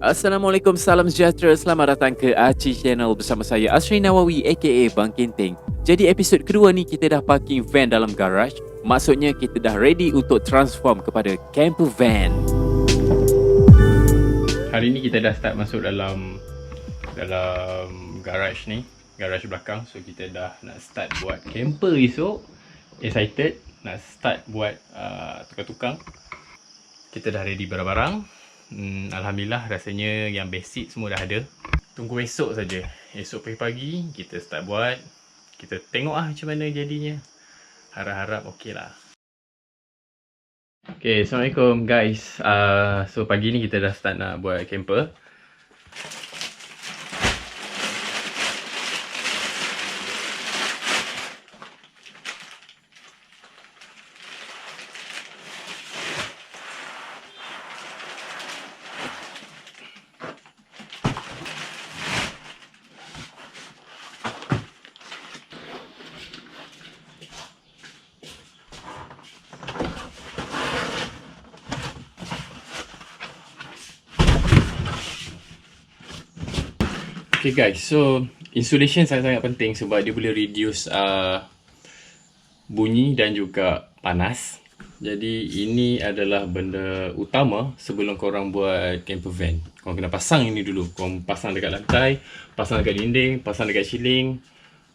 Assalamualaikum, salam sejahtera. Selamat datang ke Aci Channel bersama saya Asri Nawawi aka BangKenteng. Jadi episod kedua ni kita dah parking van dalam garaj. Maksudnya kita dah ready untuk transform kepada Campervan. Hari ni kita dah start masuk dalam garaj ni, garaj belakang. So kita dah nak start buat camper esok. Excited nak start buat tukar-tukar. Kita dah ready barang-barang. Alhamdulillah, rasanya yang basic semua dah ada. Tunggu esok saja. Esok pagi-pagi kita start buat. Kita tengok macam mana jadinya. Harap-harap okey lah. Okay, Assalamualaikum guys. So pagi ni kita dah start nak buat camper. Okay guys, so insulation sangat-sangat penting sebab dia boleh reduce bunyi dan juga panas. Jadi ini adalah benda utama sebelum korang buat campervan. Korang kena pasang ini dulu. Korang pasang dekat lantai, pasang dekat dinding, pasang dekat ceiling.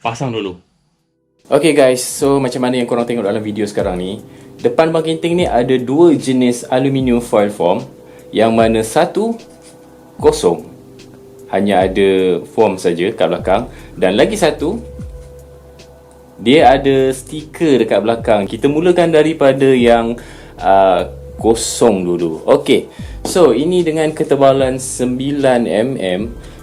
Pasang dulu. Okay guys, so macam mana yang korang tengok dalam video sekarang ni, depan BangKenteng ni ada dua jenis aluminium foil foam, yang mana satu kosong, hanya ada foam saja kat belakang, dan lagi satu dia ada stiker dekat belakang. Kita mulakan daripada yang kosong dulu. Okey, so ini dengan ketebalan 9mm,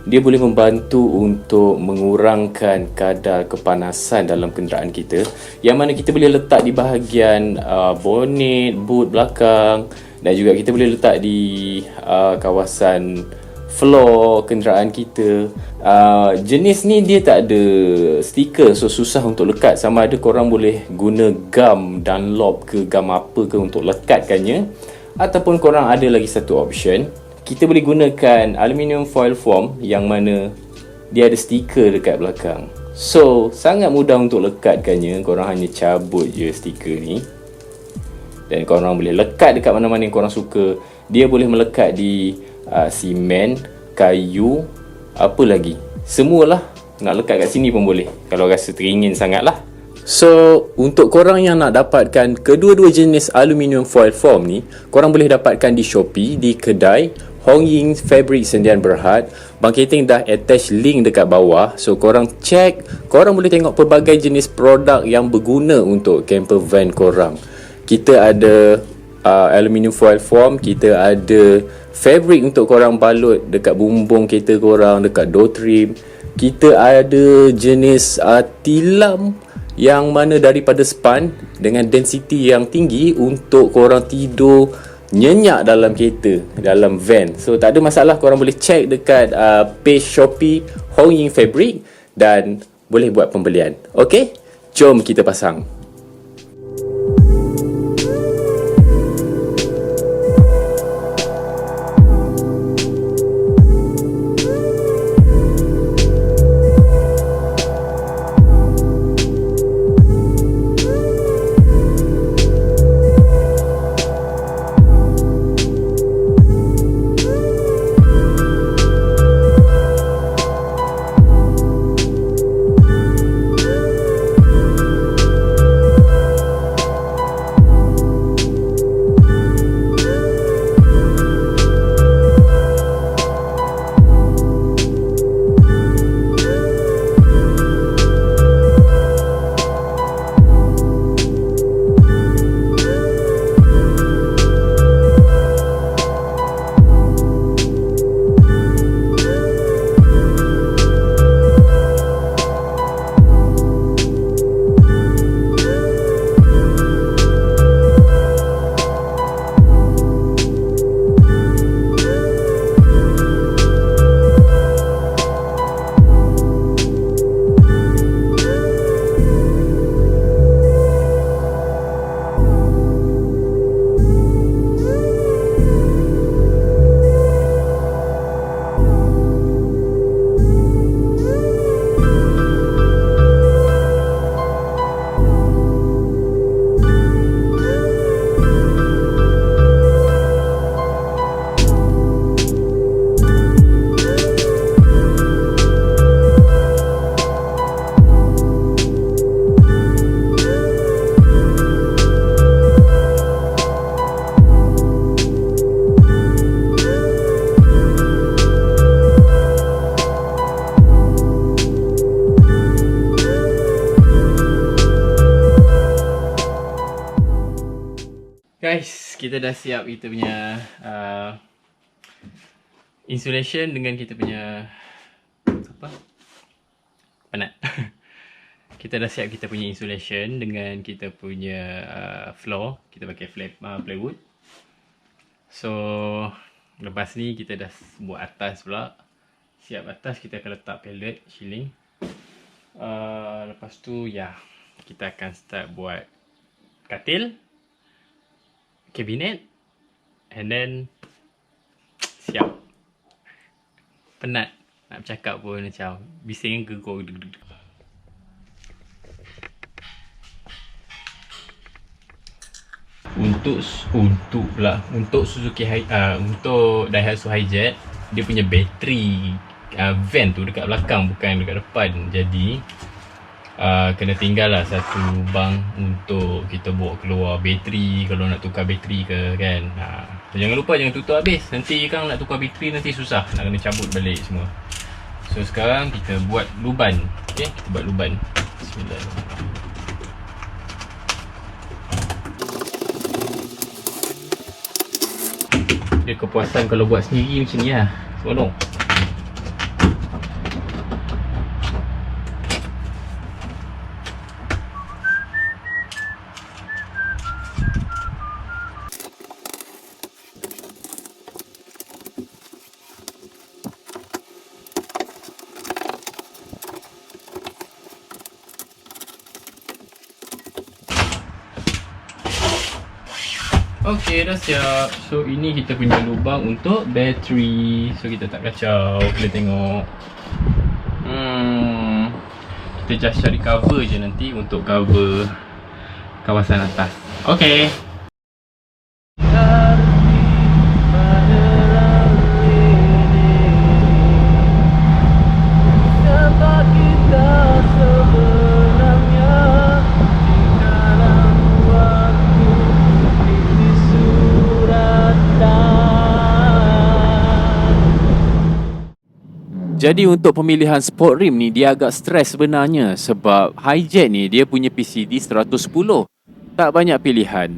dia boleh membantu untuk mengurangkan kadar kepanasan dalam kenderaan kita, yang mana kita boleh letak di bahagian bonnet, boot belakang, dan juga kita boleh letak di kawasan floor kenderaan kita. Jenis ni dia tak ada stiker, so susah untuk lekat. Sama ada korang boleh guna gum Dunlop ke gum apa ke untuk lekatkannya, ataupun korang ada lagi satu option, kita boleh gunakan aluminium foil foam yang mana dia ada stiker dekat belakang. So sangat mudah untuk lekatkannya. Korang hanya cabut je stiker ni dan korang boleh lekat dekat mana-mana yang korang suka. Dia boleh melekat di simen, kayu, apa lagi, semualah. Nak lekat kat sini pun boleh kalau rasa teringin sangat lah. So untuk korang yang nak dapatkan kedua-dua jenis aluminium foil foam ni, korang boleh dapatkan di Shopee, di kedai YING Fabric Sendian Berhad. BangKenteng dah attach link dekat bawah, so korang check. Korang boleh tengok pelbagai jenis produk yang berguna untuk campervan korang. Kita ada aluminium foil foam, kita ada fabric untuk korang balut dekat bumbung kereta korang, dekat door trim. Kita ada jenis tilam yang mana daripada span dengan density yang tinggi untuk korang tidur nyenyak dalam kereta, dalam van. So tak ada masalah, korang boleh check dekat page Shopee YING Fabric dan boleh buat pembelian. Okay, jom kita pasang. Guys, kita dah siap kita punya insulation dengan kita punya penat. Kita dah siap kita punya insulation dengan kita punya floor. Kita pakai plywood. So lepas ni kita dah buat atas pula. Siap atas, kita akan letak pallet shilling. Lepas tu kita akan start buat katil, kabinet, and then siap. Penat nak bercakap pun, macam bising gegor. Untuk Suzuki untuk Daihatsu Hijet, dia punya bateri van tu dekat belakang, bukan dekat depan. Jadi kena tinggal lah satu bang untuk kita bawa keluar bateri kalau nak tukar bateri ke kan. Jangan lupa jangan tutup habis. Nanti kan nak tukar bateri nanti susah, nak kena cabut balik semua. So sekarang kita buat luban. Okay, kita buat luban. Bismillahirrahmanirrahim. Dia kepuasan kalau buat sendiri macam ni lah. Seronok. Okey, dah siap. So ini kita punya lubang untuk bateri. So kita tak kacau. Kita tengok. Kita just cari cover je nanti untuk cover kawasan atas. Okey. Jadi untuk pemilihan sport rim ni dia agak stres sebenarnya sebab Hijet ni dia punya PCD 110. Tak banyak pilihan.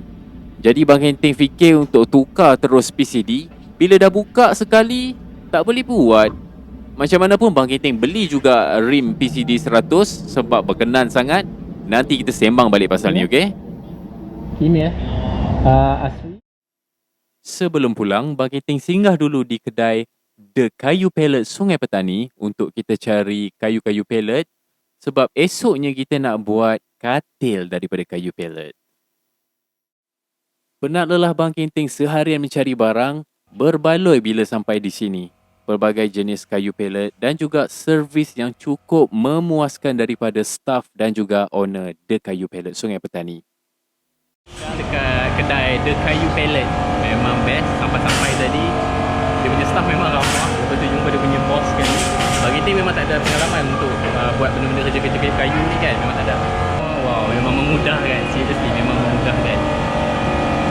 Jadi BangKenteng fikir untuk tukar terus PCD. Bila dah buka sekali tak boleh buat. Macam mana pun BangKenteng beli juga rim PCD 100 sebab berkenan sangat. Nanti kita sembang balik pasal ni, okey? Ini asli. Sebelum pulang, BangKenteng singgah dulu di kedai The Kayu Pellet Sungai Petani untuk kita cari kayu-kayu pellet sebab esoknya kita nak buat katil daripada kayu pellet. Penat lelah BangKenteng seharian mencari barang, berbaloi bila sampai di sini. Pelbagai jenis kayu pellet dan juga servis yang cukup memuaskan daripada staff dan juga owner The Kayu Pellet Sungai Petani. Dekat kedai The Kayu Pellet memang best. Sampai-sampai tadi dia punya staff memang ramah. Lepas tu jumpa dia punya boss kan. BangKenteng memang tak ada pengalaman untuk buat benda-benda kerja-kerja kayu ni kan. Memang tak ada. Wow, memang memudahkan. Seriously, memang memudahkan.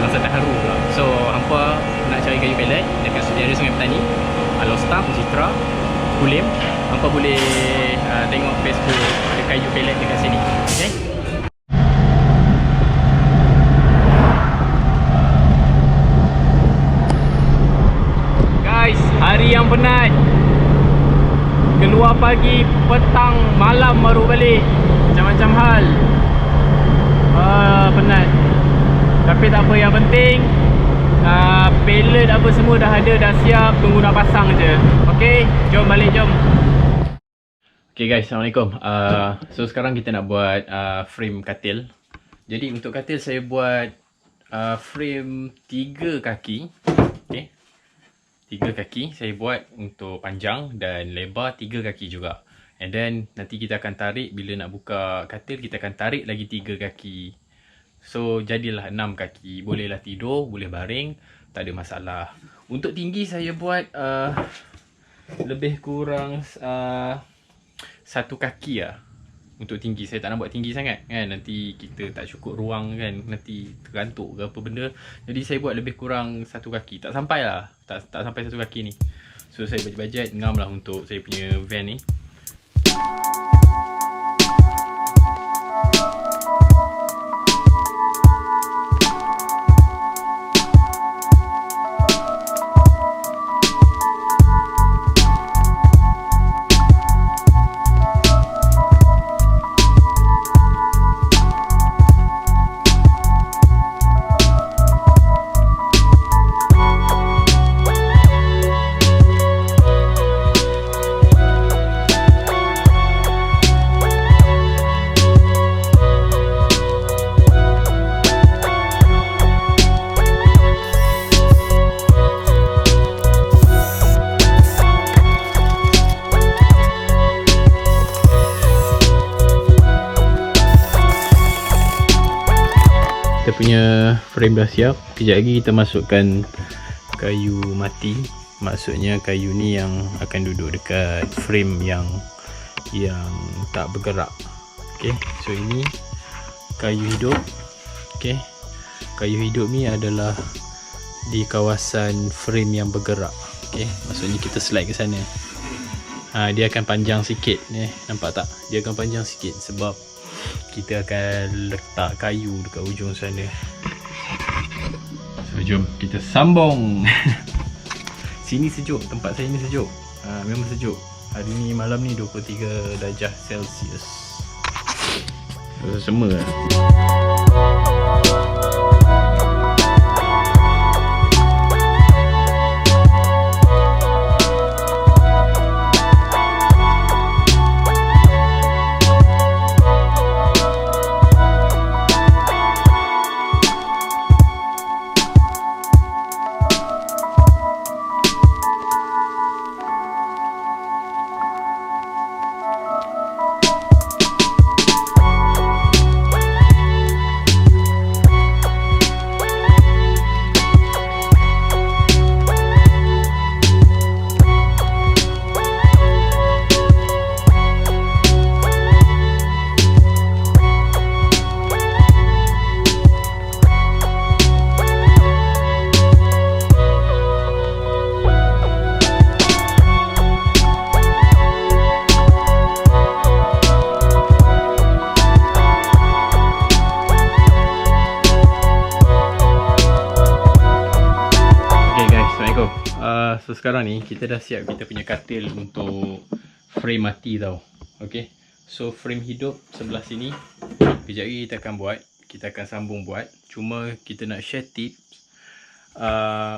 Rasa terharu pula. So, hampa nak cari kayu pellet dekat area Sungai Petani. Kalau staff, Citra, Kulim, hampa boleh tengok Facebook ada kayu pellet dekat sini. Okay? Hari yang penat. Keluar pagi, petang, malam baru balik. Macam-macam hal. Penat. Tapi tak apa, yang penting pellet apa semua dah ada, dah siap. Tunggu nak pasang je. Okay, jom balik, jom. Okay guys, Assalamualaikum. So sekarang kita nak buat frame katil. Jadi untuk katil saya buat frame 3 kaki. Okay, 3 kaki saya buat untuk panjang dan lebar 3 kaki juga. And then nanti kita akan tarik, bila nak buka katil kita akan tarik lagi 3 kaki. So jadilah 6 kaki. Bolehlah tidur, boleh baring, tak ada masalah. Untuk tinggi saya buat lebih kurang 1 kaki lah. Untuk tinggi saya tak nak buat tinggi sangat kan, nanti kita tak cukup ruang kan, nanti tergantuk ke apa benda. Jadi saya buat lebih kurang 1 kaki. Tak sampai lah, tak sampai 1 kaki ni. So saya bajet ngam lah untuk saya punya van ni. punya frame dah siap. Kejap lagi kita masukkan kayu mati. Maksudnya kayu ni yang akan duduk dekat frame yang tak bergerak. Okay, so ini kayu hidup. Okay, kayu hidup ni adalah di kawasan frame yang bergerak. Okay, maksudnya kita slide ke sana. Dia akan panjang sikit. Nampak tak? Dia akan panjang sikit sebab kita akan letak kayu dekat ujung sana. So jom kita sambung. Sini sejuk, tempat saya ni sejuk. Memang sejuk. Hari ni malam ni 23 darjah Celsius. Semua lah. So sekarang ni kita dah siap kita punya katil untuk frame mati tau. Okay, so frame hidup sebelah sini. Kejap lagi kita akan buat. Kita akan sambung buat. Cuma kita nak share tips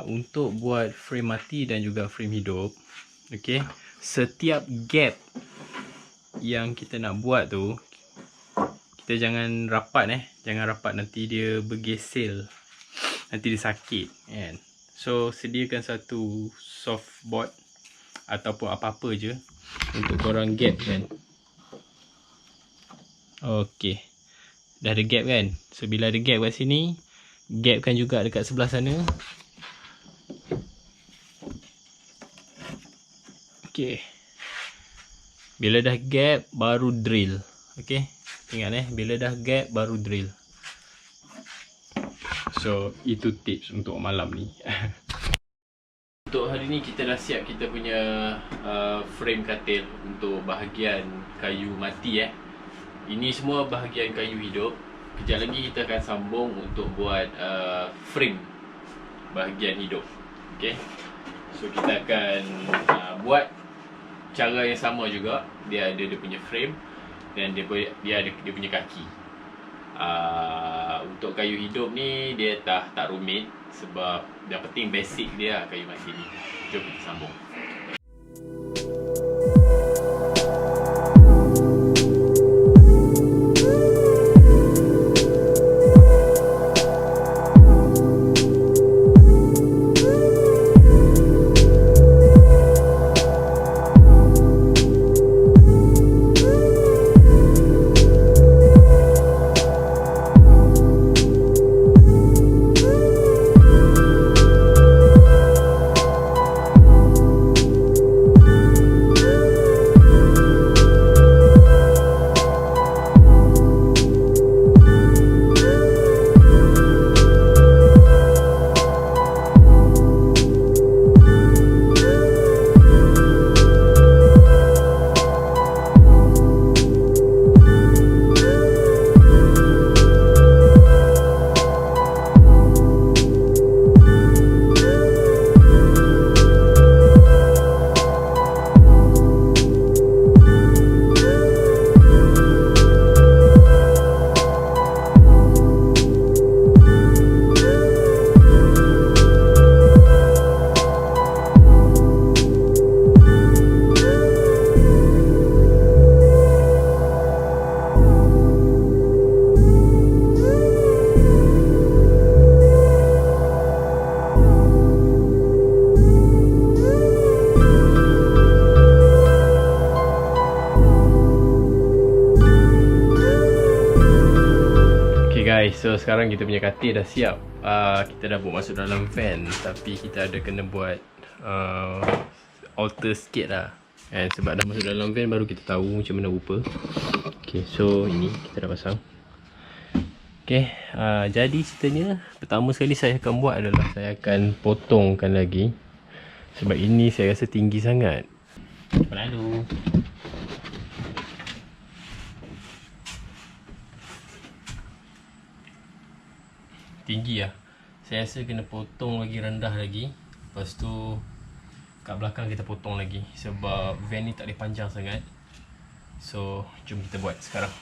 untuk buat frame mati dan juga frame hidup. Okay, setiap gap yang kita nak buat tu, kita jangan rapat jangan rapat, nanti dia bergesel, nanti dia sakit kan. So sediakan satu soft board ataupun apa-apa je untuk korang gap kan. Ok, dah ada gap kan. So bila ada gap kat sini, gapkan juga dekat sebelah sana. Ok, bila dah gap baru drill. Ok, ingat bila dah gap baru drill. So itu tips untuk malam ni. Untuk hari ni kita dah siap kita punya frame katil untuk bahagian kayu mati Ini semua bahagian kayu hidup. Kejap lagi kita akan sambung untuk buat frame bahagian hidup. Okay, so kita akan buat cara yang sama juga. Dia ada dia punya frame dan dia ada dia punya kaki. Untuk kayu hidup ni dia tak rumit sebab yang penting basic dia kayu mati ni. Jom kita sambung. So sekarang kita punya katil dah siap. Kita dah buat masuk dalam van, tapi kita ada kena buat alter sikit lah. Sebab dah masuk dalam van baru kita tahu macam mana rupa. Okay, so ini kita dah pasang. Okay, jadi ceritanya pertama sekali saya akan buat adalah saya akan potongkan lagi. Sebab ini saya rasa tinggi sangat. Lalu tinggi lah. Saya rasa kena potong lagi rendah lagi. Lepas tu kat belakang kita potong lagi. Sebab van ni tak boleh panjang sangat. So jom kita buat sekarang.